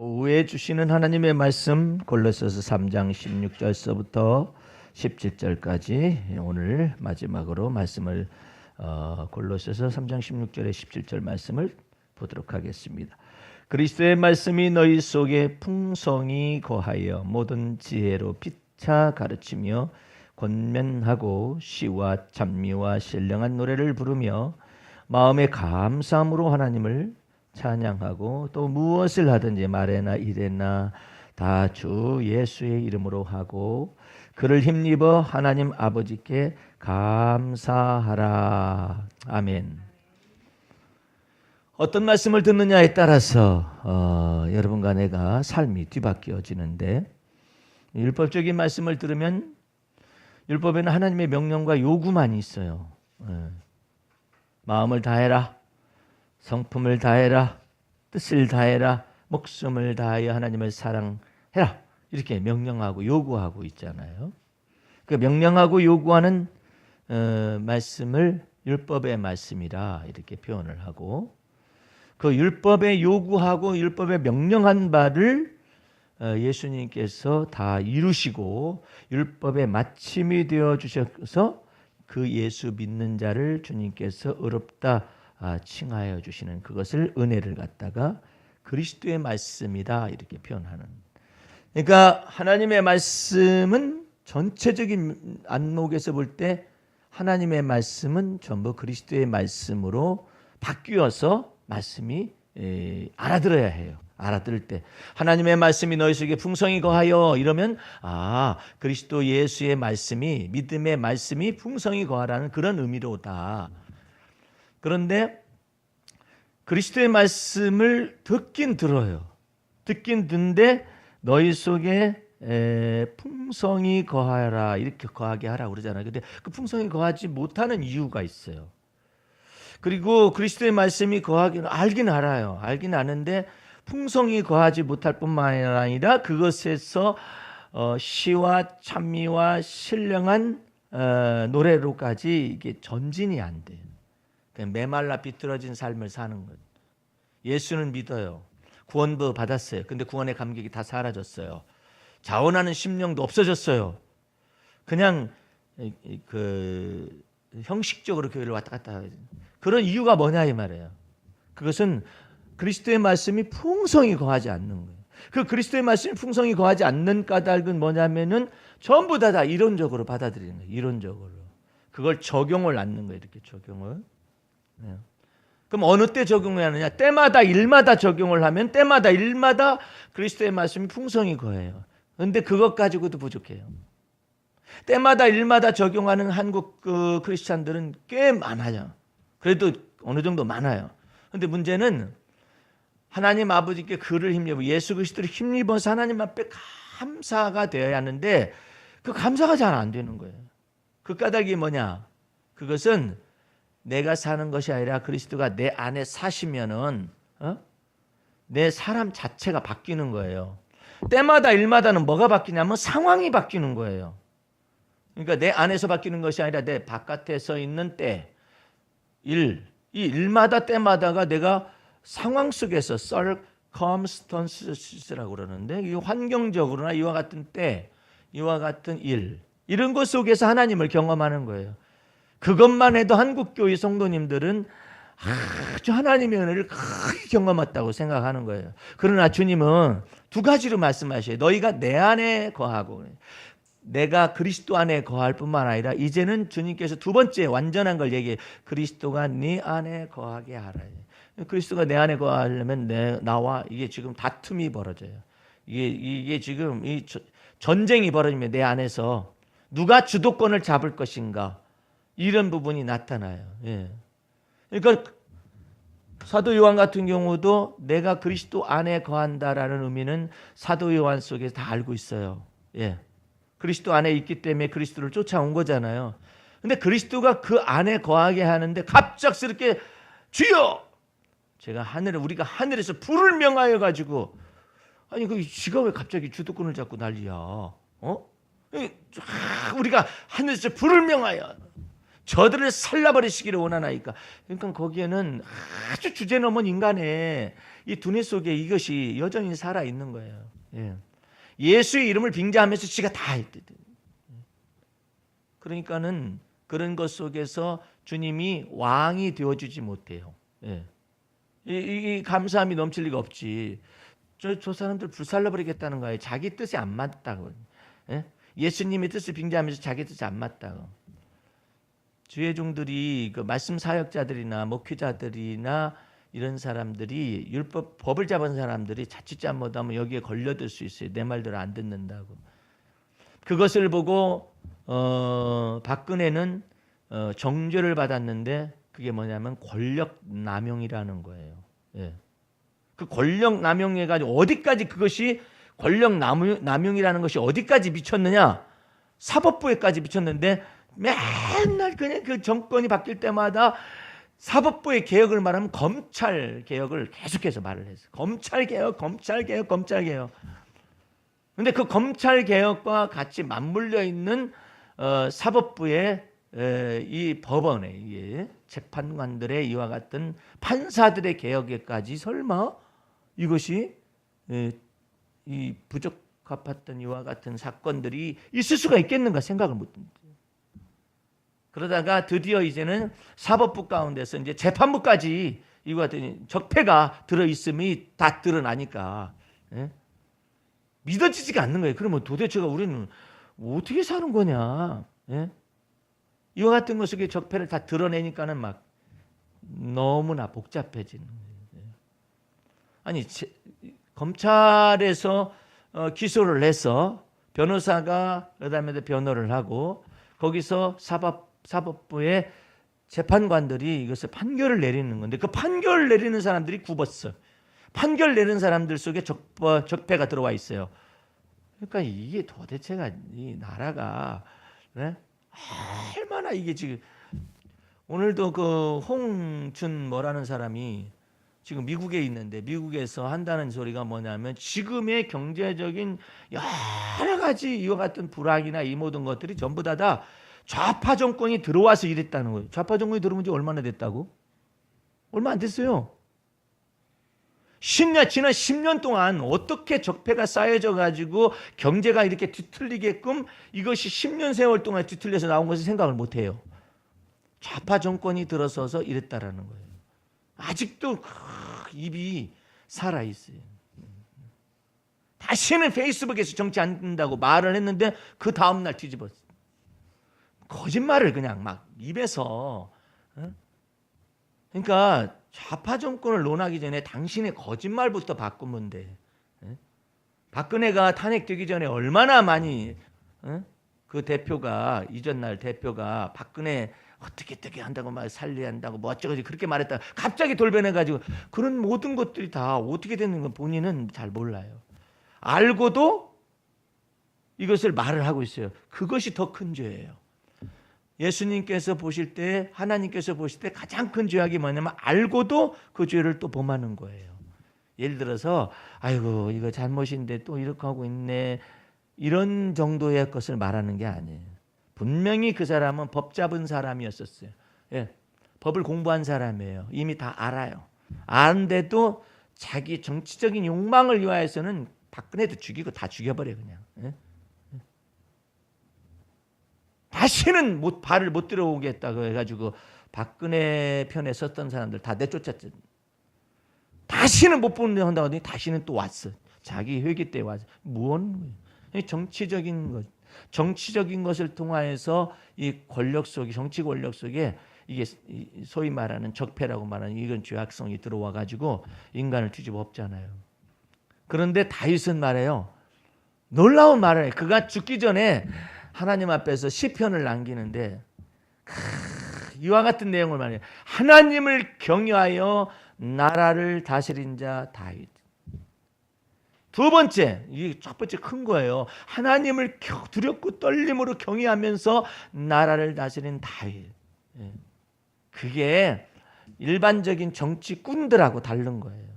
오후에 주시는 하나님의 말씀 골로새서 3장 16절서부터 17절까지 오늘 마지막으로 말씀을 골로새서 3장 16절에 17절 말씀을 보도록 하겠습니다. 그리스도의 말씀이 너희 속에 풍성히 거하여 모든 지혜로 피차 가르치며 권면하고 시와 찬미와 신령한 노래를 부르며 마음의 감사함으로 하나님을 찬양하고 또 무엇을 하든지 말에나 일에나 다 주 예수의 이름으로 하고 그를 힘입어 하나님 아버지께 감사하라. 아멘. 어떤 말씀을 듣느냐에 따라서 여러분과 내가 삶이 뒤바뀌어지는데, 율법적인 말씀을 들으면 율법에는 하나님의 명령과 요구만 있어요. 마음을 다해라, 성품을 다해라, 뜻을 다해라, 목숨을 다하여 하나님을 사랑해라, 이렇게 명령하고 요구하고 있잖아요. 그 명령하고 요구하는 말씀을 율법의 말씀이라 이렇게 표현을 하고, 그 율법에 요구하고 율법에 명령한 바를 예수님께서 다 이루시고 율법의 마침이 되어 주셔서 그 예수 믿는 자를 주님께서 의롭다 칭하여 주시는 그것을 은혜를 갖다가 그리스도의 말씀이다 이렇게 표현하는. 그러니까 하나님의 말씀은 전체적인 안목에서 볼 때 하나님의 말씀은 전부 그리스도의 말씀으로 바뀌어서 말씀이 알아들어야 해요. 알아들을 때 하나님의 말씀이 너희 속에 풍성히 거하여 이러면 그리스도 예수의 말씀이, 믿음의 말씀이 풍성히 거하라는 그런 의미로다. 그런데 그리스도의 말씀을 듣긴 들어요. 듣긴 듣는데 너희 속에 풍성히 거하라, 이렇게 거하게 하라 그러잖아요. 근데 그 풍성히 거하지 못하는 이유가 있어요. 그리고 그리스도의 말씀이 거하기는 알긴 알아요. 알긴 아는데 풍성히 거하지 못할 뿐만 아니라 그것에서 시와 찬미와 신령한 노래로까지 이게 전진이 안 돼요. 그냥 메말라 비틀어진 삶을 사는 거예요. 예수는 믿어요. 구원도 받았어요. 근데 구원의 감격이 다 사라졌어요. 자원하는 심령도 없어졌어요. 그냥 그 형식적으로 교회를 왔다 갔다 하죠. 그런 이유가 뭐냐 이 말이에요. 그것은 그리스도의 말씀이 풍성히 거하지 않는 거예요. 그 그리스도의 말씀이 풍성히 거하지 않는 까닭은 뭐냐면은 전부 다 이론적으로 받아들이는 거예요. 이론적으로. 그걸 적용을 않는 거예요. 이렇게 적용을. 네. 그럼 어느 때 적용을 하느냐? 때마다 일마다 적용을 하면 때마다 일마다 그리스도의 말씀이 풍성히 거해요. 그런데 그것 가지고도 부족해요. 때마다 일마다 적용하는 한국 크리스찬들은 꽤 많아요. 그래도 어느 정도 많아요. 그런데 문제는 하나님 아버지께 그를 힘입어 예수 그리스도를 힘입어서 하나님 앞에 감사가 되어야 하는데 그 감사가 잘 안 되는 거예요. 그 까닭이 뭐냐? 그것은 내가 사는 것이 아니라 그리스도가 내 안에 사시면은 내 사람 자체가 바뀌는 거예요. 때마다 일마다는 뭐가 바뀌냐면 상황이 바뀌는 거예요. 그러니까 내 안에서 바뀌는 것이 아니라 내 바깥에서 있는 때, 이 일마다 때마다가 내가 상황 속에서 circumstances라고 그러는데 이 환경적으로나 이와 같은 때, 이와 같은 일, 이런 것 속에서 하나님을 경험하는 거예요. 그것만 해도 한국교회 성도님들은 아주 하나님의 은혜를 크게 경험했다고 생각하는 거예요. 그러나 주님은 두 가지로 말씀하셔요. 너희가 내 안에 거하고, 내가 그리스도 안에 거할 뿐만 아니라 이제는 주님께서 두 번째 완전한 걸 얘기해요. 그리스도가 네 안에 거하게 하라. 그리스도가 내 안에 거하려면 나와 이게 지금 다툼이 벌어져요. 이게 지금 이 전쟁이 벌어지면 내 안에서 누가 주도권을 잡을 것인가, 이런 부분이 나타나요. 예. 그러니까 사도 요한 같은 경우도 내가 그리스도 안에 거한다라는 의미는 사도 요한 속에서 다 알고 있어요. 예. 그리스도 안에 있기 때문에 그리스도를 쫓아온 거잖아요. 근데 그리스도가 그 안에 거하게 하는데 갑작스럽게 주여! 우리가 하늘에서 불을 명하여 가지고, 아니 그 지가 왜 갑자기 주도권을 잡고 난리야? 우리가 하늘에서 불을 명하여 저들을 살라버리시기를 원하나이까. 그러니까 거기에는 아주 주제넘은 인간의 이 두뇌 속에 이것이 여전히 살아있는 거예요. 예. 예수의 이름을 빙자하면서 지가 다 했대. 그러니까는 그런 것 속에서 주님이 왕이 되어주지 못해요. 예. 이 감사함이 넘칠 리가 없지. 저 사람들 불살라버리겠다는 거예요. 자기 뜻이 안 맞다고. 예? 예수님의 뜻을 빙자하면서 자기 뜻이 안 맞다고. 주의 종들이 그 말씀 사역자들이나 목회자들이나 이런 사람들이 율법 법을 잡은 사람들이 자칫 잘못하면 여기에 걸려들 수 있어요. 내 말대로 안 듣는다고. 그것을 보고 박근혜는 정죄를 받았는데 그게 뭐냐면 권력 남용이라는 거예요. 예. 그 권력 남용해가지고 어디까지 그것이 권력 남용이라는 것이 어디까지 미쳤느냐? 사법부에까지 미쳤는데 맨날 그냥 그 정권이 바뀔 때마다 사법부의 개혁을 말하면 검찰 개혁을 계속해서 말을 했어요. 검찰 개혁. 근데 그 검찰 개혁과 같이 맞물려 있는 사법부의 이 법원의 재판관들의 이와 같은 판사들의 개혁에까지 설마 이것이 이 부적합했던 이와 같은 사건들이 있을 수가 있겠는가 생각을 못합니다. 그러다가 드디어 이제는 사법부 가운데서 이제 재판부까지 이와 같은 적폐가 들어 있음이 다 드러나니까 믿어지지가 않는 거예요. 그러면 도대체가 우리는 어떻게 사는 거냐? 이와 같은 것 속에 적폐를 다 드러내니까는 막 너무나 복잡해지는 거예요. 아니 검찰에서 기소를 해서 변호사가 그다음에 변호를 하고 거기서 사법부의 재판관들이 이것을 판결을 내리는 건데 그 판결을 내리는 사람들이 굽었어. 판결 내리는 사람들 속에 적폐가 들어와 있어요. 그러니까 이게 도대체가 이 나라가 얼마나 이게 지금 오늘도 그 홍준 뭐라는 사람이 지금 미국에 있는데 미국에서 한다는 소리가 뭐냐면 지금의 경제적인 여러 가지 이와 같은 불황이나 이 모든 것들이 전부 다 좌파 정권이 들어와서 이랬다는 거예요. 좌파 정권이 들어온 지 얼마나 됐다고? 얼마 안 됐어요. 지난 10년 동안 어떻게 적폐가 쌓여져 가지고 경제가 이렇게 뒤틀리게끔 이것이 10년 세월 동안 뒤틀려서 나온 것을 생각을 못 해요. 좌파 정권이 들어서서 이랬다라는 거예요. 아직도 입이 살아 있어요. 다시는 페이스북에서 정치 안 된다고 말을 했는데 그 다음 날 뒤집었어. 거짓말을 그냥 막 입에서. 그러니까 좌파 정권을 논하기 전에 당신의 거짓말부터 바꾸면 돼. 박근혜가 탄핵되기 전에 얼마나 많이 그 대표가 이전 날 대표가 박근혜 어떻게 한다고 말 살려야 한다고 뭐 어쩌고저쩌고 그렇게 말했다. 갑자기 돌변해가지고 그런 모든 것들이 다 어떻게 되는 건 본인은 잘 몰라요. 알고도 이것을 말을 하고 있어요. 그것이 더 큰 죄예요. 예수님께서 보실 때 하나님께서 보실 때 가장 큰 죄악이 뭐냐면 알고도 그 죄를 또 범하는 거예요. 예를 들어서 아이고 이거 잘못인데 또 이렇게 하고 있네 이런 정도의 것을 말하는 게 아니에요. 분명히 그 사람은 법 잡은 사람이었었어요. 예, 법을 공부한 사람이에요. 이미 다 알아요. 아는데도 자기 정치적인 욕망을 위하여서는 박근혜도 죽이고 다 죽여버려 그냥. 예? 다시는 발을 못 들어오겠다고 해가지고 박근혜 편에 섰던 사람들 다 내쫓았지. 다시는 못 보는 데 한다고 하더니 다시는 또 왔어. 자기 회기 때 와서 무언 정치적인 것, 정치적인 것을 통하여서 이 권력 속에 정치 권력 속에 이게 소위 말하는 적폐라고 말하는 이건 죄악성이 들어와 가지고 인간을 뒤집어 엎잖아요. 그런데 다윗은 말해요. 놀라운 말을 해. 그가 죽기 전에 하나님 앞에서 시편을 남기는데 이와 같은 내용을 말해요. 하나님을 경외하여 나라를 다스린 자 다윗. 두 번째, 이게 첫 번째 큰 거예요. 하나님을 두렵고 떨림으로 경외하면서 나라를 다스린 다윗. 그게 일반적인 정치꾼들하고 다른 거예요.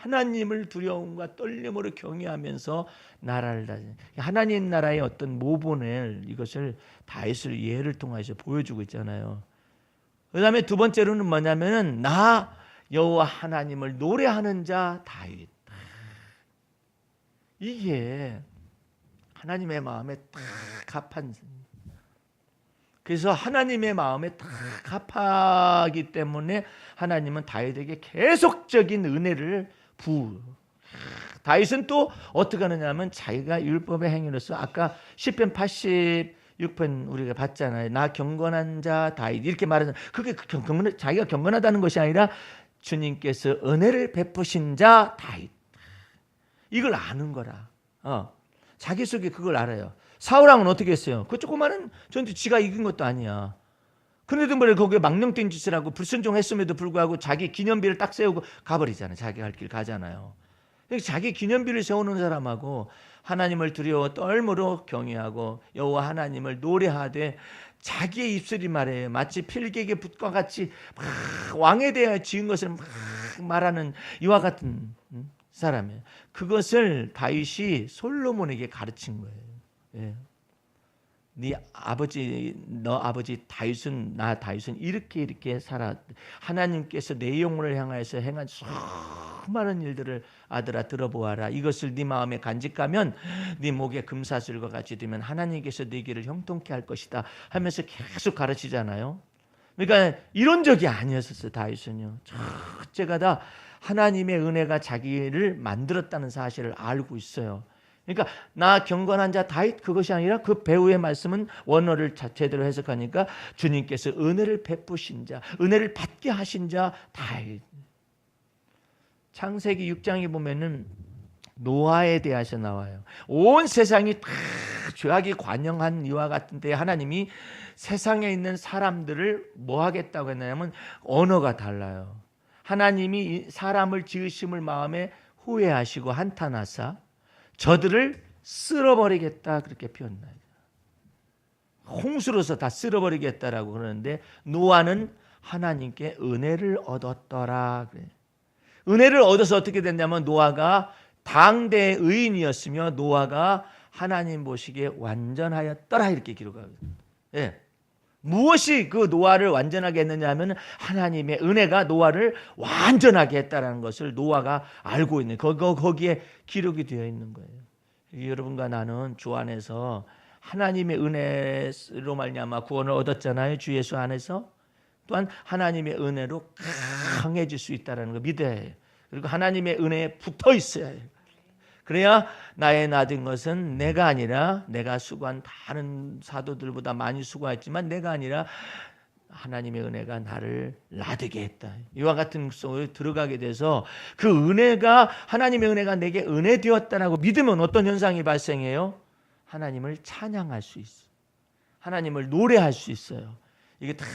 하나님을 두려움과 떨림으로 경외하면서 나라를 다스리는 하나님 나라의 어떤 모본을 이것을 다윗을 예를 통해서 보여주고 있잖아요. 그 다음에 두 번째로는 뭐냐면은 나 여호와 하나님을 노래하는 자 다윗. 이게 하나님의 마음에 딱 합한. 그래서 하나님의 마음에 딱 합하기 때문에 하나님은 다윗에게 계속적인 은혜를 다윗은 또 어떻게 하느냐면 자기가 율법의 행위로서 아까 시편 86편 우리가 봤잖아요. 나 경건한 자 다윗 이렇게 말하는 그게 자기가 경건하다는 것이 아니라 주님께서 은혜를 베푸신 자 다윗. 이걸 아는 거라. 자기 속에 그걸 알아요. 사울왕은 어떻게 했어요? 그 조그마한 전투 지가 이긴 것도 아니야. 그런데도 뭐 거기에 망령된 짓을 하고 불순종했음에도 불구하고 자기 기념비를 딱 세우고 가버리잖아요. 자기 갈 길 가잖아요. 자기 기념비를 세우는 사람하고 하나님을 두려워 떨므로 경외하고 여호와 하나님을 노래하되 자기의 입술이 말해요. 마치 필객의 붓과 같이 막 왕에 대하여 지은 것을 막 말하는 이와 같은 사람이에요. 그것을 다윗이 솔로몬에게 가르친 거예요. 예. 너 아버지 다윗은 이렇게 살아. 하나님께서 내 영혼을 향하여서 행한 수많은 일들을 아들아 들어보아라. 이것을 네 마음에 간직하면 네 목에 금사슬과 같이 되면 하나님께서 네 길을 형통케 할 것이다 하면서 계속 가르치잖아요. 그러니까 이론적이 아니었었어요. 다윗은요. 첫째가 다 하나님의 은혜가 자기를 만들었다는 사실을 알고 있어요. 그러니까 나 경건한 자 다윗 그것이 아니라 그 배우의 말씀은 원어를 제대로 해석하니까 주님께서 은혜를 베푸신 자, 은혜를 받게 하신 자 다윗. 창세기 6장에 보면은 노아에 대해서 나와요. 온 세상이 다 죄악이 관영한 이와 같은데 하나님이 세상에 있는 사람들을 뭐 하겠다고 했냐면 언어가 달라요. 하나님이 사람을 지으심을 마음에 후회하시고 한탄하사 저들을 쓸어버리겠다 그렇게 표현해요. 홍수로서 다 쓸어버리겠다라고 그러는데 노아는 하나님께 은혜를 얻었더라. 그래. 은혜를 얻어서 어떻게 됐냐면 노아가 당대 의인이었으며 노아가 하나님 보시기에 완전하였더라 이렇게 기록하거든요. 예. 무엇이 그 노아를 완전하게 했느냐 하면 하나님의 은혜가 노아를 완전하게 했다는 것을 노아가 알고 있는 거기에 기록이 되어 있는 거예요. 여러분과 나는 주 안에서 하나님의 은혜로 말미암아 구원을 얻었잖아요. 주 예수 안에서. 또한 하나님의 은혜로 강해질 수 있다는 거 믿어야 해요. 그리고 하나님의 은혜에 붙어 있어야 해요. 그래야 나의 낮은 것은 내가 아니라 내가 수고한 다른 사도들보다 많이 수고했지만 내가 아니라 하나님의 은혜가 나를 나되게 했다. 이와 같은 속으로 들어가게 돼서 그 은혜가 하나님의 은혜가 내게 은혜 되었다라고 믿으면 어떤 현상이 발생해요? 하나님을 찬양할 수 있어요. 하나님을 노래할 수 있어요. 이게 다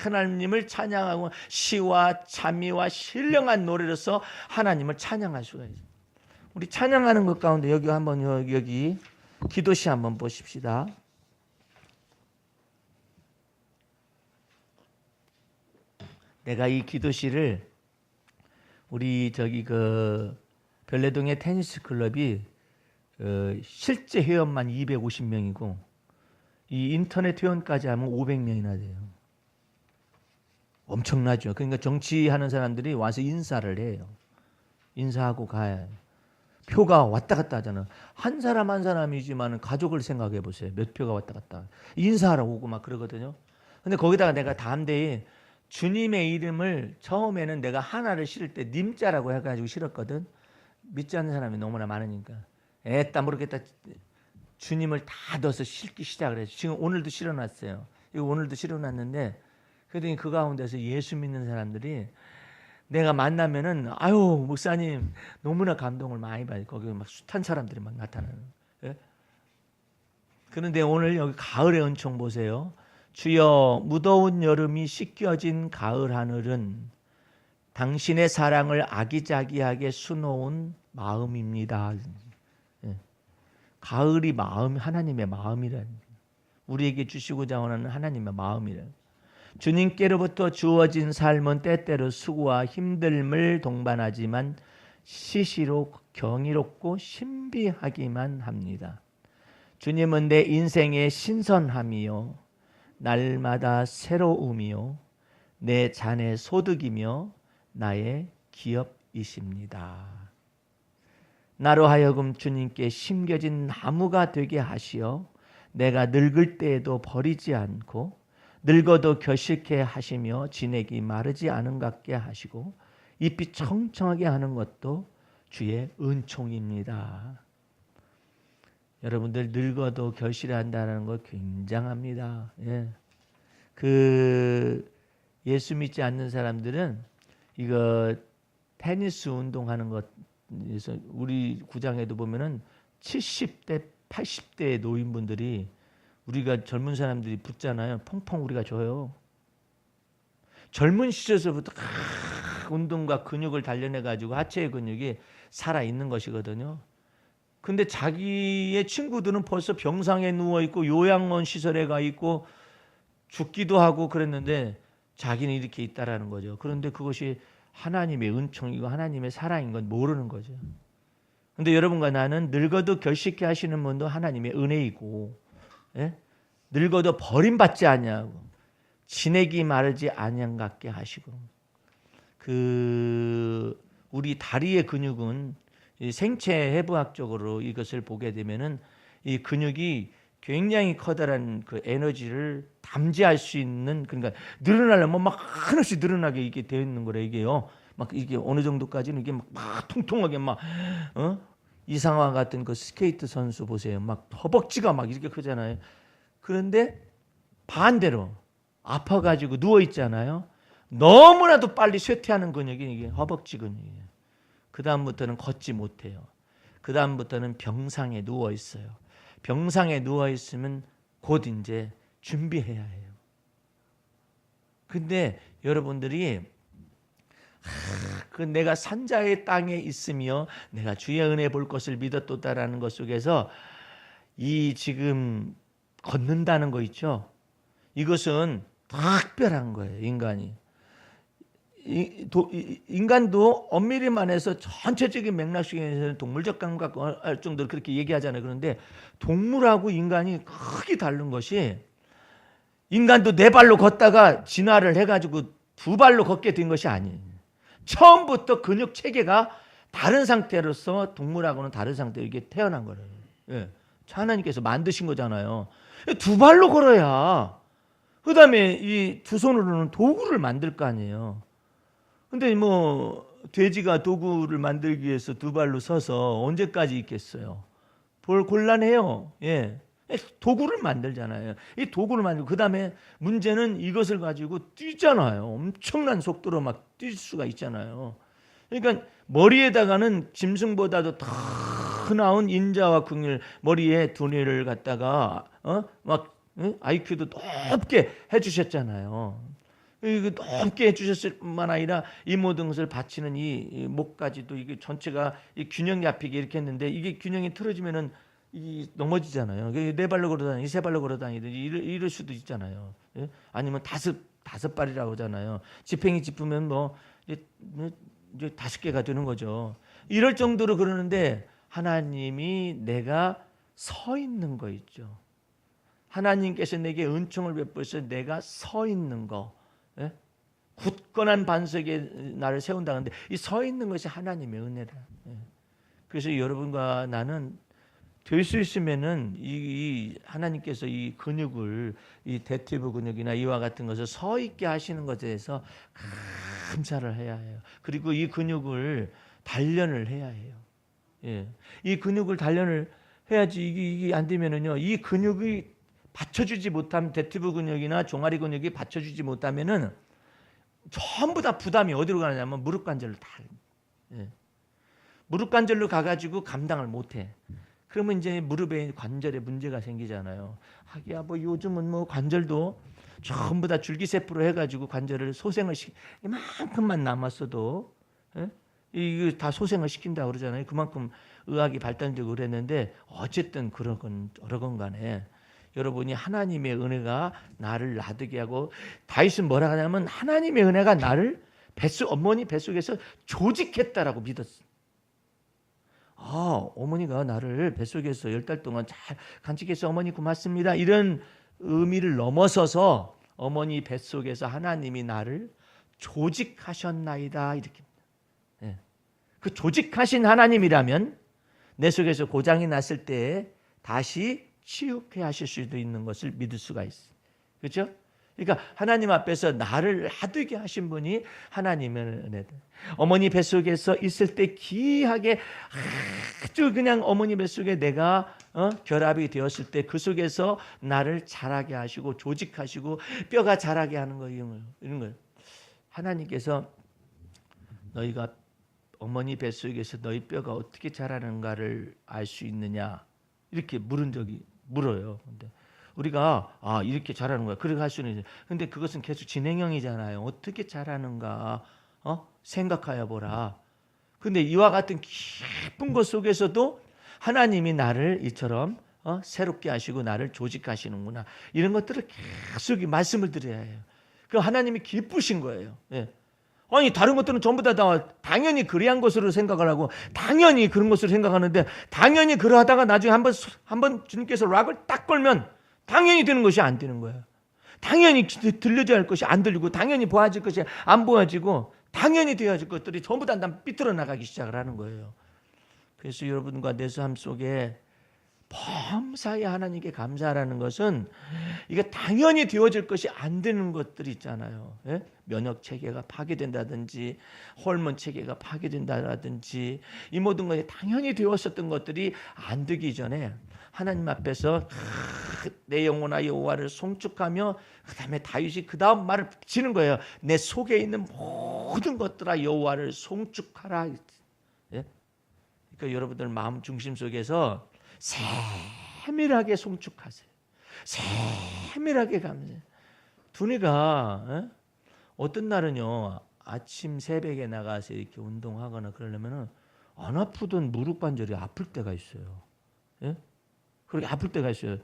하나님을 찬양하고 시와 찬미와 신령한 노래로서 하나님을 찬양할 수가 있어요. 우리 찬양하는 것 가운데 여기 한번 여기 기도시 한번 보십시다. 내가 이 기도시를 우리 그 별내동의 테니스 클럽이 실제 회원만 250명이고 이 인터넷 회원까지 하면 500명이나 돼요. 엄청나죠. 그러니까 정치하는 사람들이 와서 인사를 해요. 인사하고 가야 표가 왔다 갔다 하잖아. 한 사람 한 사람이지만 가족을 생각해 보세요. 몇 표가 왔다 갔다. 인사하러 오고 막 그러거든요. 근데 거기다가 내가 담대히 주님의 이름을 처음에는 내가 하나를 실을 때 님자라고 해가지고 실었거든. 믿지 않는 사람이 너무나 많으니까. 애따 모르겠다. 주님을 다 넣어서 실기 시작을 했어요. 지금 오늘도 실어놨어요. 이거 오늘도 실어놨는데 그랬더니 그 가운데서 예수 믿는 사람들이 내가 만나면은 아유 목사님 너무나 감동을 많이 받아요. 거기 막 숱한 사람들이 막 나타나는. 예? 그런데 오늘 여기 가을의 은총 보세요. 주여 무더운 여름이 씻겨진 가을 하늘은 당신의 사랑을 아기자기하게 수놓은 마음입니다. 예. 가을이 마음 하나님의 마음이라는 우리에게 주시고자 하는 하나님의 마음이라는 주님께로부터 주어진 삶은 때때로 수고와 힘듦을 동반하지만 시시로 경이롭고 신비하기만 합니다. 주님은 내 인생의 신선함이요 날마다 새로움이요 내 잔의 소득이며 나의 기업이십니다. 나로 하여금 주님께 심겨진 나무가 되게 하시어 내가 늙을 때에도 버리지 않고 늙어도 결실케 하시며 진액이 마르지 않은 것 같게 하시고 잎이 청청하게 하는 것도 주의 은총입니다. 여러분들 늙어도 결실한다는 거 굉장합니다. 예. 예수 믿지 않는 사람들은 이거 테니스 운동하는 것에서 우리 구장에도 보면은 70대, 80대 노인분들이 우리가 젊은 사람들이 붙잖아요. 펑펑 우리가 줘요. 젊은 시절서부터 운동과 근육을 단련해 가지고 하체의 근육이 살아 있는 것이거든요. 근데 자기의 친구들은 벌써 병상에 누워 있고 요양원 시설에 가 있고 죽기도 하고 그랬는데 자기는 이렇게 있다라는 거죠. 그런데 그것이 하나님의 은총이고 하나님의 사랑인 건 모르는 거죠. 근데 여러분과 나는 늙어도 결실케 하시는 분도 하나님의 은혜이고, 예? 늙어도 버림받지 아니하고 진액이 마르지 아니한 같게 하시고, 우리 다리의 근육은 생체 해부학적으로 이것을 보게 되면은 이 근육이 굉장히 커다란 그 에너지를 담재할 수 있는, 그러니까 늘어나려면 막 하나씩 늘어나게 이게 되어 있는 거래 이게요. 막 이게 어느 정도까지는 이게 막 통통하게 막 이상화 같은 그 스케이트 선수 보세요. 막 허벅지가 막 이렇게 크잖아요. 그런데 반대로 아파가지고 누워 있잖아요. 너무나도 빨리 쇠퇴하는 근육이 이게 허벅지 근육이에요. 그 다음부터는 걷지 못해요. 그 다음부터는 병상에 누워 있어요. 병상에 누워 있으면 곧 이제 준비해야 해요. 근데 여러분들이 내가 산자의 땅에 있으며 내가 주의 은혜 볼 것을 믿었도다라는 것 속에서 이 지금 걷는다는 거 있죠. 이것은 특별한 거예요. 인간이. 인간도 엄밀히 말해서 전체적인 맥락 속에서는 동물적 감각할 정도로 그렇게 얘기하잖아요. 그런데 동물하고 인간이 크게 다른 것이, 인간도 네 발로 걷다가 진화를 해가지고 두 발로 걷게 된 것이 아니에요. 처음부터 근육 체계가 다른 상태로서 동물하고는 다른 상태로 이게 태어난 거예요. 예. 하나님께서 만드신 거잖아요. 두 발로 걸어야 그 다음에 이 두 손으로는 도구를 만들 거 아니에요. 근데 뭐 돼지가 도구를 만들기 위해서 두 발로 서서 언제까지 있겠어요? 곤란해요. 예. 도구를 만들잖아요. 이 도구를 만들고 그 다음에 문제는 이것을 가지고 뛰잖아요. 엄청난 속도로 막 뛸 수가 있잖아요. 그러니까 머리에다가는 짐승보다도 더 나은 인자와 긍휼, 머리에 두뇌를 갖다가 막 IQ도 높게 해주셨잖아요. 이거 높게 해주셨을 뿐만 아니라 이 모든 것을 바치는 이 목까지도 이게 전체가 이 균형 잡히게 이렇게 했는데, 이게 균형이 틀어지면은 이 넘어지잖아요. 네 발로 걸어다니든지 세 발로 걸어다니든지 이럴 수도 있잖아요. 예? 아니면 다섯 발이라고 하잖아요. 지팽이 짚으면 뭐 이제 5개가 되는 거죠. 이럴 정도로 그러는데 하나님이 내가 서 있는 거 있죠. 하나님께서 내게 은총을 베푸셔서 내가 서 있는 거, 예? 굳건한 반석에 나를 세운다는데 이 서 있는 것이 하나님의 은혜다. 예. 그래서 여러분과 나는 될 수 있으면은 이 하나님께서 이 근육을, 이 대퇴부 근육이나 이와 같은 것을 서 있게 하시는 것에 대해서 감사를 해야 해요. 그리고 이 근육을 단련을 해야 해요. 예. 이 근육을 단련을 해야지. 이게 안 되면은요, 이 근육이 받쳐주지 못하면, 대퇴부 근육이나 종아리 근육이 받쳐주지 못하면은 전부 다 부담이 어디로 가느냐면 무릎 관절로 다. 예. 무릎 관절로 가가지고 감당을 못해. 그러면 이제 무릎에 관절에 문제가 생기잖아요. 하기야 뭐 요즘은 뭐 관절도 전부 다 줄기세포로 해가지고 관절을 소생을 이만큼만 남았어도, 예? 이거 다 소생을 시킨다고 그러잖아요. 그만큼 의학이 발달되고 그랬는데 어쨌든 그런 건 간에 여러분이 하나님의 은혜가 나를 놔두게 하고, 다윗은 뭐라 하냐면 하나님의 은혜가 나를 어머니 뱃속에서 조직했다라고 믿었어. 어머니가 나를 뱃속에서 10달 동안 잘 간직해서 어머니 고맙습니다. 이런 의미를 넘어서서 어머니 뱃속에서 하나님이 나를 조직하셨나이다 이렇게. 예. 그 조직하신 하나님이라면 내 속에서 고장이 났을 때 다시 치유케 하실 수도 있는 것을 믿을 수가 있어요. 그렇죠? 그러니까 하나님 앞에서 나를 놔두게 하신 분이 하나님의 은혜다. 어머니 뱃속에서 있을 때 기이하게 아주 그냥 어머니 뱃속에 내가 결합이 되었을 때 그 속에서 나를 자라게 하시고 조직하시고 뼈가 자라게 하는 거예요. 이런 거예요. 하나님께서 너희가 어머니 뱃속에서 너희 뼈가 어떻게 자라는가를 알 수 있느냐 이렇게 물어요. 근데 우리가 이렇게 자라는 거야. 그렇게 할 수는 있어요. 근데 그것은 계속 진행형이잖아요. 어떻게 자라는가 생각하여 보라. 근데 이와 같은 깊은 것 속에서도 하나님이 나를 이처럼 새롭게 하시고 나를 조직하시는구나. 이런 것들을 계속 말씀을 드려야 해요. 그 하나님이 기쁘신 거예요. 예. 아니 다른 것들은 전부 다 당연히 그리한 것으로 생각을 하고 당연히 그런 것으로 생각하는데 당연히 그러하다가 나중에 한번 주님께서 락을 딱 걸면 당연히 되는 것이 안 되는 거예요. 당연히 들려져야 할 것이 안 들리고 당연히 보아질 것이 안 보아지고 당연히 되어야 할 것들이 전부 다 삐뚤어 나가기 시작을 하는 거예요. 그래서 여러분과 내 삶 속에 범사에 하나님께 감사하라는 것은 이게 당연히 되어질 것이 안 되는 것들이 있잖아요. 예? 면역 체계가 파괴된다든지 호르몬 체계가 파괴된다든지 이 모든 것이 당연히 되었었던 것들이 안 되기 전에 하나님 앞에서 내 영혼아 여호와를 송축하며 그다음에 다윗이 그다음 말을 붙이는 거예요. 내 속에 있는 모든 것들아 여호와를 송축하라. 예? 그러니까 여러분들 마음 중심 속에서 세밀하게 송축하세요. 세밀하게 감사해요. 두뇌가 어떤 날은요 아침 새벽에 나가서 이렇게 운동하거나 그러려면은 안 아프던 무릎 관절이 아플 때가 있어요. 예? 그렇게 아플 때가 있어요.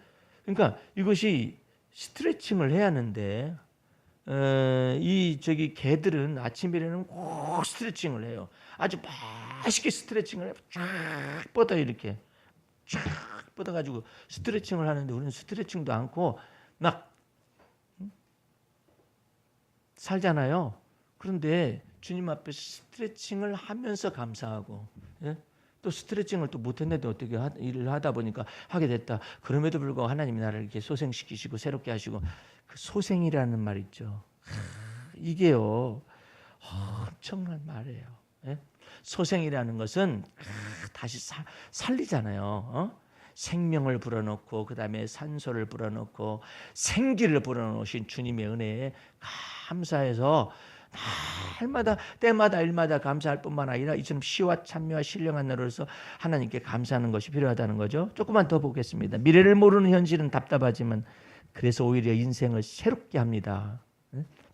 그러니까 이것이 스트레칭을 해야 하는데 개들은 아침에는 꼭 스트레칭을 해요. 아주 맛있게 스트레칭을 해요. 쫙 뻗어 이렇게. 쫙 뻗어가지고 스트레칭을 하는데 우리는 스트레칭도 않고 막 살잖아요. 그런데 주님 앞에 스트레칭을 하면서 감사하고 또 스트레칭을 또 못했는데 어떻게 일을 하다 보니까 하게 됐다. 그럼에도 불구하고 하나님이 나를 이렇게 소생시키시고 새롭게 하시고 그 소생이라는 말 있죠. 이게요 엄청난 말이에요. 소생이라는 것은 다시 살리잖아요. 생명을 불어넣고 그 다음에 산소를 불어넣고 생기를 불어넣으신 주님의 은혜에 감사해서 날마다 때마다 일마다 감사할 뿐만 아니라 이처럼 시와 찬미와 신령한 나로서 하나님께 감사하는 것이 필요하다는 거죠. 조금만 더 보겠습니다. 미래를 모르는 현실은 답답하지만 그래서 오히려 인생을 새롭게 합니다.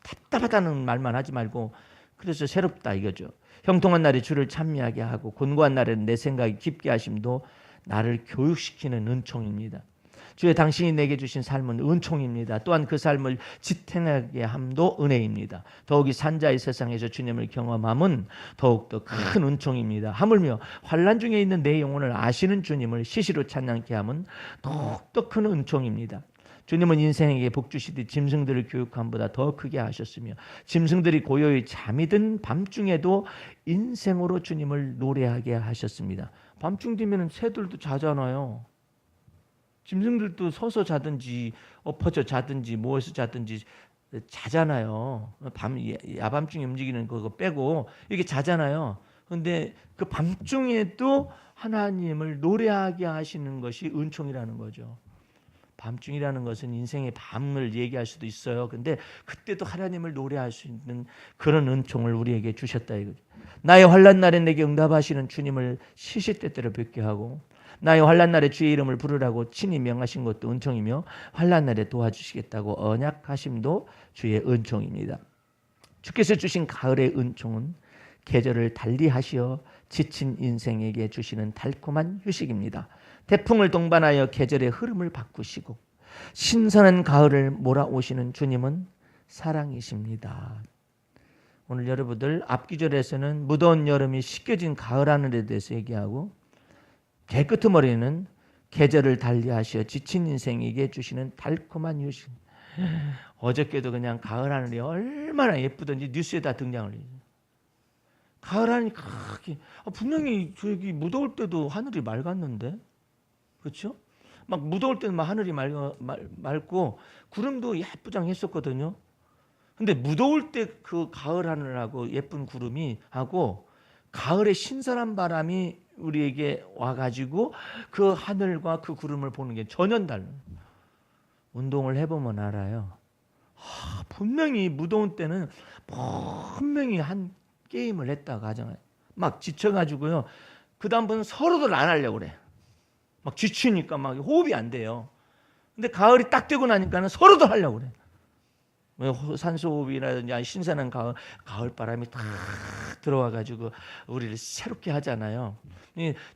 답답하다는 말만 하지 말고 그래서 새롭다 이거죠. 형통한 날에 주를 찬미하게 하고 곤고한 날에는 내 생각이 깊게 하심도 나를 교육시키는 은총입니다. 주의 당신이 내게 주신 삶은 은총입니다. 또한 그 삶을 지탱하게 함도 은혜입니다. 더욱이 산자의 세상에서 주님을 경험함은 더욱더 큰 은총입니다. 하물며 환난 중에 있는 내 영혼을 아시는 주님을 시시로 찬양케 함은 더욱더 큰 은총입니다. 주님은 인생에게 복 주시듯 짐승들을 교육함보다 더 크게 하셨으며 짐승들이 고요히 잠이 든 밤중에도 인생으로 주님을 노래하게 하셨습니다. 밤중 되면 새들도 자잖아요. 짐승들도 서서 자든지 엎어져 자든지 모여서 자든지 자잖아요. 야밤중에 움직이는 그거 빼고 이렇게 자잖아요. 그런데 그 밤중에도 하나님을 노래하게 하시는 것이 은총이라는 거죠. 밤중이라는 것은 인생의 밤을 얘기할 수도 있어요. 근데 그때도 하나님을 노래할 수 있는 그런 은총을 우리에게 주셨다 이거죠. 나의 환난 날에 내게 응답하시는 주님을 시시때때로 뵙게 하고 나의 환난 날에 주의 이름을 부르라고 친히 명하신 것도 은총이며 환난 날에 도와주시겠다고 언약하심도 주의 은총입니다. 주께서 주신 가을의 은총은 계절을 달리하시어 지친 인생에게 주시는 달콤한 휴식입니다. 태풍을 동반하여 계절의 흐름을 바꾸시고 신선한 가을을 몰아오시는 주님은 사랑이십니다. 오늘 여러분들 앞기절에서는 무더운 여름이 씻겨진 가을 하늘에 대해서 얘기하고 개 끄트머리는 계절을 달리하시어 지친 인생에게 주시는 달콤한 휴식. 어저께도 그냥 가을 하늘이 얼마나 예쁘던지 뉴스에 다 등장을 해요. 가을 하늘이 그렇게 분명히 저기 무더울 때도 하늘이 맑았는데, 그렇죠? 막 무더울 때는 막 하늘이 맑고 구름도 예쁘장했었거든요. 근데 무더울 때 그 가을 하늘하고 예쁜 구름이 하고 가을의 신선한 바람이 우리에게 와가지고 그 하늘과 그 구름을 보는 게 전혀 달라요. 운동을 해보면 알아요. 분명히 무더운 때는 분명히 한 게임을 했다가 하잖아요. 막 지쳐가지고요. 그 다음부터는 서로들 안 하려고 그래. 막 지치니까 막 호흡이 안 돼요. 근데 가을이 딱 되고 나니까는 서로들 하려고 그래. 산소호흡이라든지 신선한 가을 바람이 탁 들어와가지고 우리를 새롭게 하잖아요.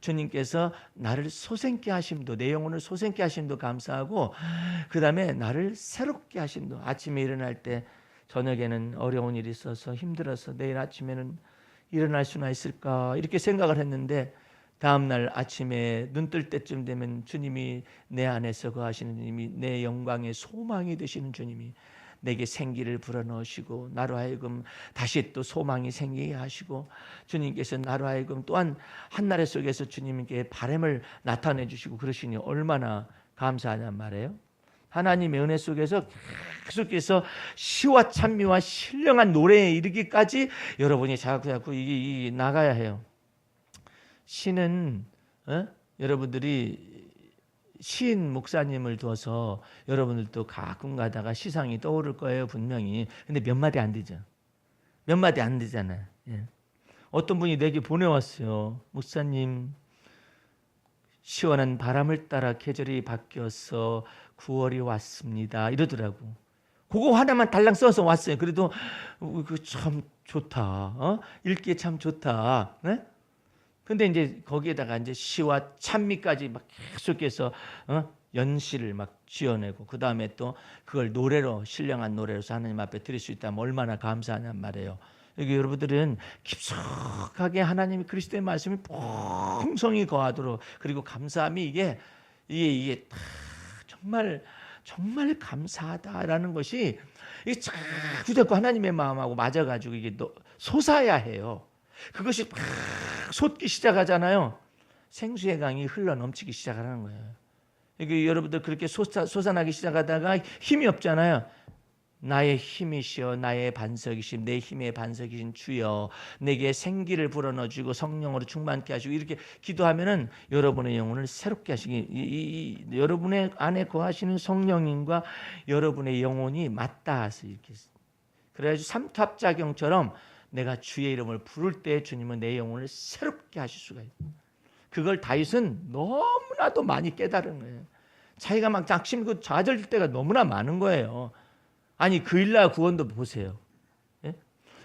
주님께서 나를 소생케 하심도, 내 영혼을 소생케 하심도 감사하고, 그 다음에 나를 새롭게 하심도. 아침에 일어날 때 저녁에는 어려운 일이 있어서 힘들어서 내일 아침에는 일어날 수나 있을까 이렇게 생각을 했는데, 다음날 아침에 눈 뜰 때쯤 되면 주님이 내 안에서 거하시는 주님이, 내 영광의 소망이 되시는 주님이 내게 생기를 불어넣으시고 나로 하여금 다시 또 소망이 생기게 하시고, 주님께서 나로 하여금 또한 한나라 속에서 주님께 바람을 나타내 주시고 그러시니 얼마나 감사하냔 말이에요. 하나님의 은혜 속에서 계속해서 시와 찬미와 신령한 노래에 이르기까지 여러분이 자꾸 이게 나가야 해요. 시는 여러분들이 시인 목사님을 둬서 여러분들도 가끔 가다가 시상이 떠오를 거예요, 분명히. 근데 몇 마디 안 되죠. 몇 마디 안 되잖아요. 예. 어떤 분이 내게 보내왔어요. 목사님, 시원한 바람을 따라 계절이 바뀌어서 9월이 왔습니다, 이러더라고. 그거 하나만 달랑 써서 왔어요. 그래도 참 좋다. 읽기에 참 좋다. 네? 근데 이제 거기에다가 이제 시와 찬미까지 막 계속해서 연시를 막 지어내고, 그 다음에 또 그걸 노래로, 신령한 노래로서 하나님 앞에 드릴 수 있다면 얼마나 감사하냔 말이에요. 여기 여러분들은 깊숙하게 하나님이 그리스도의 말씀이 풍성히 거하도록, 그리고 감사함이 이게 정말 감사하다라는 것이 이게 자꾸 하나님의 마음하고 맞아가지고 이게 솟아야 해요. 그것이 막 솟기 시작하잖아요. 생수의 강이 흘러 넘치기 시작하는 거예요. 이게 여러분들 그렇게 솟아나기 시작하다가 힘이 없잖아요. 나의 힘이시여, 나의 반석이신, 내 힘의 반석이신 주여, 내게 생기를 불어넣어주고 성령으로 충만케 하시고, 이렇게 기도하면은 여러분의 영혼을 새롭게 하시기, 여러분의 안에 거하시는 성령님과 여러분의 영혼이 맞닿아서 이렇게, 그래가지고 삼탑작용처럼 내가 주의 이름을 부를 때 주님은 내 영혼을 새롭게 하실 수가 있어요. 그걸 다윗은 너무나도 많이 깨달은 거예요. 자기가 막 낙심이고 좌절될 때가 너무나 많은 거예요. 아니, 그일라 구원도 보세요. 예?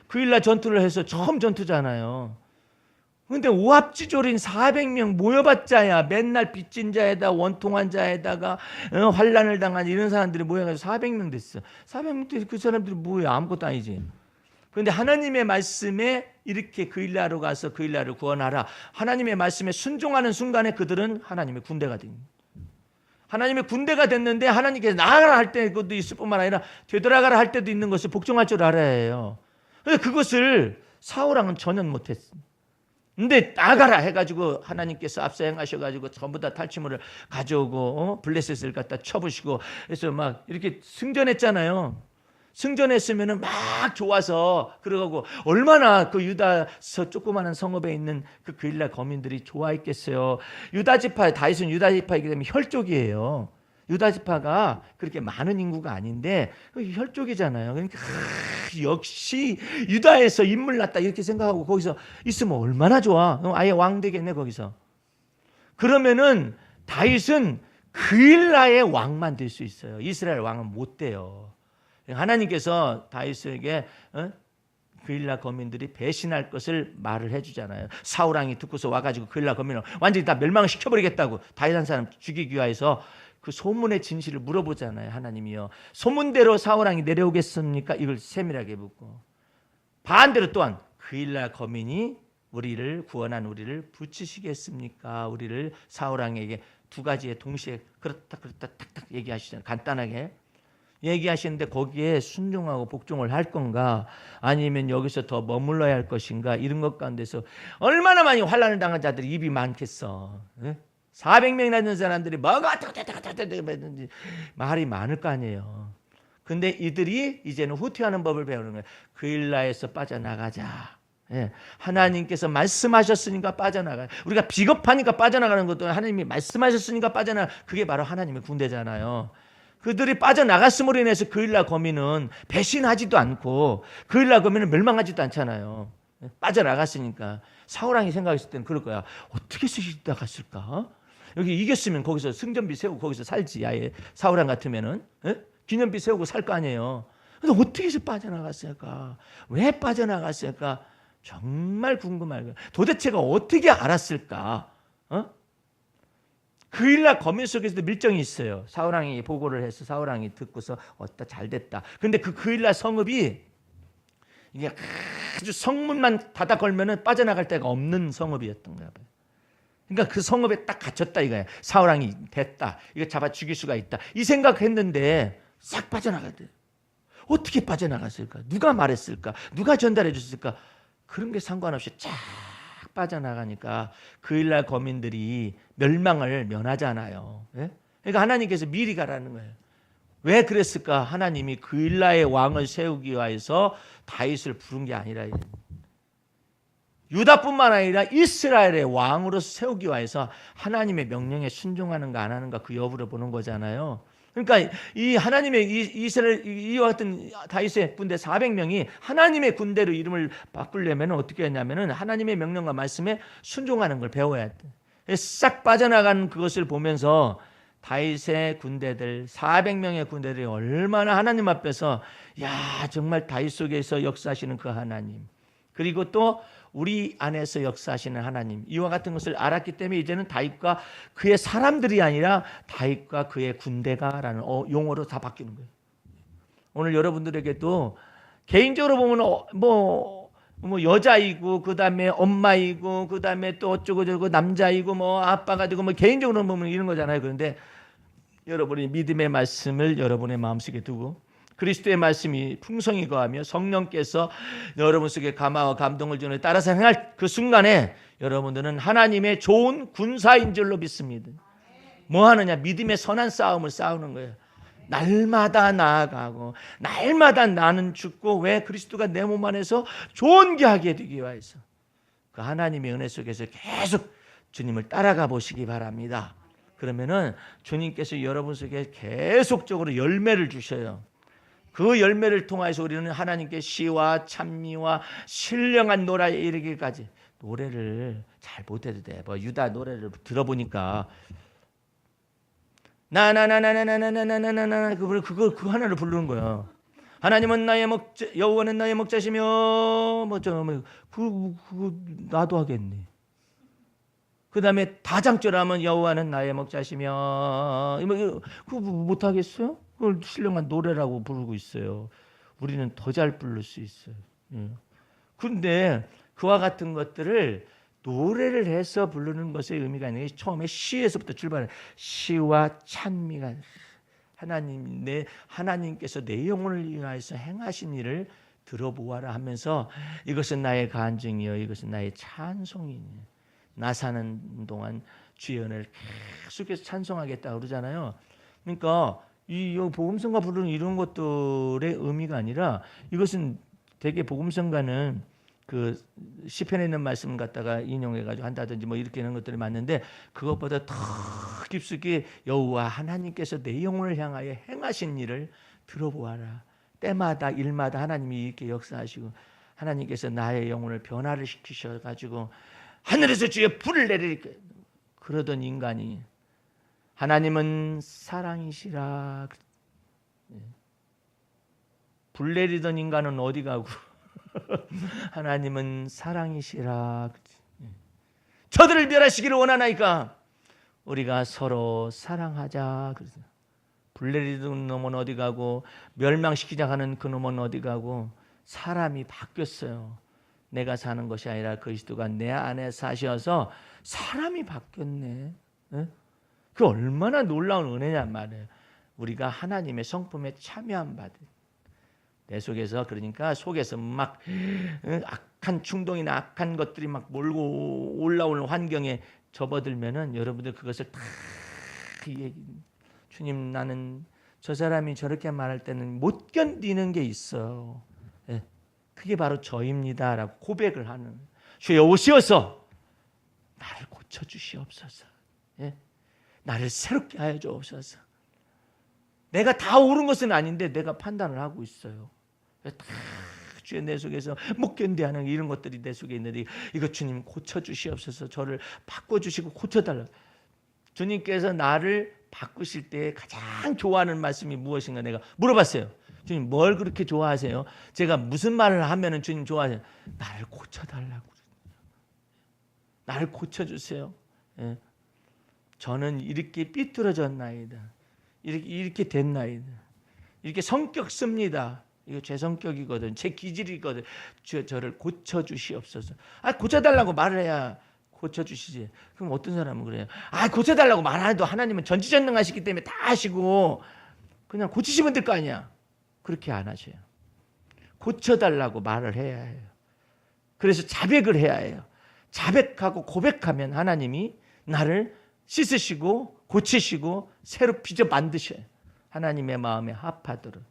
그일라 전투를 해서 처음 전투잖아요. 근데 오합지졸인 400명 모여봤자야 맨날 빚진 자에다 원통한 자에다가 환난을 당한 이런 사람들이 모여가지고 400명 됐어. 400명 그 사람들이 뭐야? 아무것도 아니지. 그런데 하나님의 말씀에 이렇게 그일라로 가서 그일라를 구원하라, 하나님의 말씀에 순종하는 순간에 그들은 하나님의 군대가 됩니다. 하나님의 군대가 됐는데, 하나님께서 나아가라 할 때도 있을 뿐만 아니라 되돌아가라 할 때도 있는 것을 복종할 줄 알아야 해요. 그런데 그것을 사울왕은 전혀 못했습니다. 근데 나가라 해가지고 하나님께서 앞서 행하셔가지고 전부 다 탈취물을 가져오고 블레셋을 갖다 쳐부시고 그래서 막 이렇게 승전했잖아요. 승전했으면은 막 좋아서, 그러고 얼마나 그 유다 조그마한 성읍에 있는 그 그일라 거민들이 좋아했겠어요. 유다 지파, 다윗은 유다 지파이기 때문에 혈족이에요. 유다 지파가 그렇게 많은 인구가 아닌데 혈족이잖아요. 그러니까 역시 유다에서 인물 났다 이렇게 생각하고 거기서 있으면 얼마나 좋아. 아예 왕 되겠네 거기서. 그러면은 다윗은 그일라의 왕만 될 수 있어요. 이스라엘 왕은 못 돼요. 하나님께서 다윗에게 그일라 거민들이 배신할 것을 말을 해주잖아요. 사울왕이 듣고서 와가지고 그일라 거민을 완전히 다 멸망시켜버리겠다고 다윗 한 사람 죽이기 위해서 그 소문의 진실을 물어보잖아요. 하나님이요, 소문대로 사울왕이 내려오겠습니까? 이걸 세밀하게 묻고, 반대로 또한 그일라 거민이 우리를 구원한 우리를 붙이시겠습니까? 우리를 사울왕에게 두 가지에 동시에 그렇다 탁탁 얘기하시잖아요. 간단하게 얘기하시는데 거기에 순종하고 복종을 할 건가 아니면 여기서 더 머물러야 할 것인가 이런 것 가운데서 얼마나 많이 환난을 당한 자들이 입이 많겠어. 400명이나 되는 사람들이 뭐가 말이 많을 거 아니에요. 근데 이들이 이제는 후퇴하는 법을 배우는 거예요. 그 일라에서 빠져나가자. 하나님께서 말씀하셨으니까 빠져나가요. 우리가 비겁하니까 빠져나가는 것도 하나님이 말씀하셨으니까 빠져나가. 그게 바로 하나님의 군대잖아요. 그들이 빠져나갔음으로 인해서 그일라 거민은 배신하지도 않고 그일라 거민은 멸망하지도 않잖아요. 빠져나갔으니까. 사울왕이 생각했을 때는 그럴 거야. 어떻게 나갔을까? 여기 이겼으면 거기서 승전비 세우고 거기서 살지. 아예 사울왕 같으면은 기념비 세우고 살 거 아니에요. 근데 어떻게 해서 빠져나갔을까? 왜 빠져나갔을까? 정말 궁금해요. 도대체가 어떻게 알았을까? 그 일날 거민 속에서도 밀정이 있어요. 사울왕이 보고를 해서 사울왕이 듣고서 잘 됐다. 근데 그 일날 성읍이 이게 아주 성문만 닫아 걸면은 빠져나갈 데가 없는 성읍이었던가 봐요. 그러니까 그 성읍에 딱 갇혔다 이거야. 사울왕이 됐다. 이거 잡아 죽일 수가 있다. 이 생각했는데 싹 빠져나가대. 어떻게 빠져나갔을까? 누가 말했을까? 누가 전달해 줬을까? 그런 게 상관없이 쫙 빠져나가니까 그 일날 거민들이 멸망을 면하잖아요. 그러니까 하나님께서 미리 가라는 거예요. 왜 그랬을까? 하나님이 그 일라의 왕을 세우기 위해서 다윗을 부른 게 아니라 유다뿐만 아니라 이스라엘의 왕으로서 세우기 위해서 하나님의 명령에 순종하는가 안 하는가 그 여부를 보는 거잖아요. 그러니까 이 하나님의 이스라엘 이와 같은 다윗의 군대 400명이 하나님의 군대로 이름을 바꾸려면 어떻게 했냐면은 하나님의 명령과 말씀에 순종하는 걸 배워야 돼. 싹 빠져나간 그것을 보면서 다윗의 군대들 400명의 군대들이 얼마나 하나님 앞에서 야 정말 다윗 속에서 역사하시는 그 하나님 그리고 또 우리 안에서 역사하시는 하나님 이와 같은 것을 알았기 때문에 이제는 다윗과 그의 사람들이 아니라 다윗과 그의 군대가라는 용어로 다 바뀌는 거예요. 오늘 여러분들에게도 개인적으로 보면 뭐 여자이고 그다음에 엄마이고 그다음에 또 어쩌고 저쩌고 남자이고 뭐 아빠가 되고 뭐 개인적으로 보면 이런 거잖아요. 그런데 여러분이 믿음의 말씀을 여러분의 마음속에 두고 그리스도의 말씀이 풍성히 거하며 성령께서 여러분 속에 감화와 감동을 주는 따라서 행할 그 순간에 여러분들은 하나님의 좋은 군사인 줄로 믿습니다. 뭐 하느냐? 믿음의 선한 싸움을 싸우는 거예요. 날마다 나아가고 날마다 나는 죽고 왜 그리스도가 내 몸 안에서 좋은 하게 되기 위해서 그 하나님의 은혜 속에서 계속 주님을 따라가 보시기 바랍니다. 그러면은 주님께서 여러분 속에 계속적으로 열매를 주셔요. 그 열매를 통해서 우리는 하나님께 시와 찬미와 신령한 노래에 이르기까지 노래를 잘 못해도 돼. 뭐 유다 노래를 들어보니까 나나나나나나나나나나 그거 하나를 부르는 거야. 하나님은 나의 목자, 여호와는 나의 목자시며 그거 나도 하겠니? 그 다음에 다장절하면 여호와는 나의 목자시며 그거 못하겠어요? 그걸 신령한 노래라고 부르고 있어요. 우리는 더 잘 부를 수 있어요. 그런데 그와 같은 것들을 노래를 해서 부르는 것의 의미가 있는 게 처음에 시에서부터 출발해 시와 찬미가 하나님께서 내 영혼을 위하여서 행하신 일을 들어보아라 하면서 이것은 나의 간증이요 이것은 나의 찬송이니 나 사는 동안 주의 은혜를 계속해서 찬송하겠다 그러잖아요. 그러니까 이 복음성가 부르는 이런 것들의 의미가 아니라 이것은 되게 복음성가는 그 시편에 있는 말씀 갖다가 인용해가지고 한다든지 뭐 이렇게 하는 것들이 맞는데 그것보다 더 깊숙이 여호와 하나님께서 내 영혼을 향하여 행하신 일을 들어보아라. 때마다 일마다 하나님이 이렇게 역사하시고 하나님께서 나의 영혼을 변화를 시키셔가지고 하늘에서 주의 불을 내리니까 그러던 인간이 하나님은 사랑이시라 불 내리던 인간은 어디 가고 하나님은 사랑이시라 저들을 멸하시기를 원하나이까 우리가 서로 사랑하자. 불 내리던 놈은 어디 가고 멸망시키자 하는 그 놈은 어디 가고 사람이 바뀌었어요. 내가 사는 것이 아니라 그리스도가 내 안에 사셔서 사람이 바뀌었네. 예? 그 얼마나 놀라운 은혜냔 말이에요. 우리가 하나님의 성품에 참여한 바들. 내 속에서 그러니까 속에서 막 악한 충동이나 악한 것들이 막 몰고 올라오는 환경에 접어들면은 여러분들 그것을 다 주님 나는 저 사람이 저렇게 말할 때는 못 견디는 게 있어요. 예. 그게 바로 저입니다라고 고백을 하는 주여 오시어서 나를 고쳐주시옵소서. 예. 나를 새롭게 하여 주옵소서. 내가 다 옳은 것은 아닌데 내가 판단을 하고 있어요. 다 주의 내 속에서 못 견디하는 이런 것들이 내 속에 있는데 이거 주님 고쳐주시옵소서. 저를 바꿔주시고 고쳐달라. 주님께서 나를 바꾸실 때 가장 좋아하는 말씀이 무엇인가 내가 물어봤어요. 주님 뭘 그렇게 좋아하세요? 제가 무슨 말을 하면은 주님 좋아하세요? 나를 고쳐달라고. 나를 고쳐주세요. 예. 저는 이렇게 삐뚤어졌나이다. 이렇게 됐나이다. 이렇게 성격 씁니다. 이거 제 성격이거든. 제 기질이거든. 저를 고쳐주시옵소서. 고쳐달라고 말을 해야 고쳐주시지. 그럼 어떤 사람은 그래요. 고쳐달라고 말 안 해도 하나님은 전지전능하시기 때문에 다 하시고 그냥 고치시면 될 거 아니야. 그렇게 안 하셔요. 고쳐달라고 말을 해야 해요. 그래서 자백을 해야 해요. 자백하고 고백하면 하나님이 나를 씻으시고 고치시고 새로 빚어 만드셔요. 하나님의 마음에 합하도록.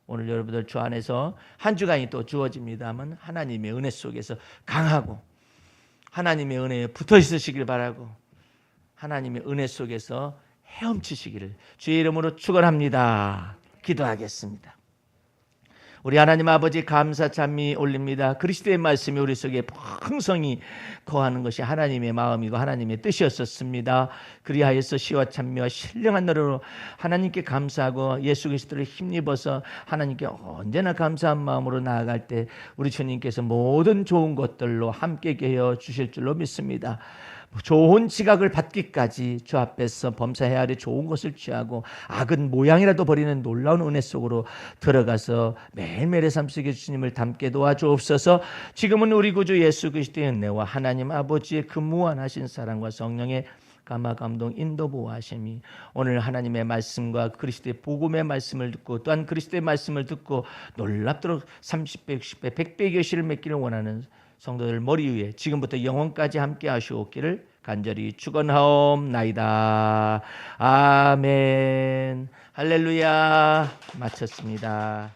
오늘 여러분들 주 안에서 한 주간이 또 주어집니다만 하나님의 은혜 속에서 강하고 하나님의 은혜에 붙어 있으시길 바라고 하나님의 은혜 속에서 헤엄치시기를 주의 이름으로 축원합니다. 기도하겠습니다. 우리 하나님 아버지 감사 찬미 올립니다. 그리스도의 말씀이 우리 속에 풍성히 거하는 것이 하나님의 마음이고 하나님의 뜻이었었습니다. 그리하여서 시와 찬미와 신령한 노래로 하나님께 감사하고 예수 그리스도를 힘입어서 하나님께 언제나 감사한 마음으로 나아갈 때 우리 주님께서 모든 좋은 것들로 함께 하여 주실 줄로 믿습니다. 좋은 지각을 받기까지 주 앞에서 범사해야 할 좋은 것을 취하고 악은 모양이라도 버리는 놀라운 은혜 속으로 들어가서 매일매일의 삶 속에 주님을 닮게 도와주옵소서. 지금은 우리 구주 예수 그리스도의 은혜와 하나님 아버지의 그 무한하신 사랑과 성령의 감화 감동 인도 보호하심이 오늘 하나님의 말씀과 그리스도의 복음의 말씀을 듣고 또한 그리스도의 말씀을 듣고 놀랍도록 30배, 60배, 100배의 계시를 맺기를 원하는 성도들 머리 위에 지금부터 영원까지 함께 하시옵기를 간절히 축원하옵나이다. 아멘. 할렐루야. 마쳤습니다.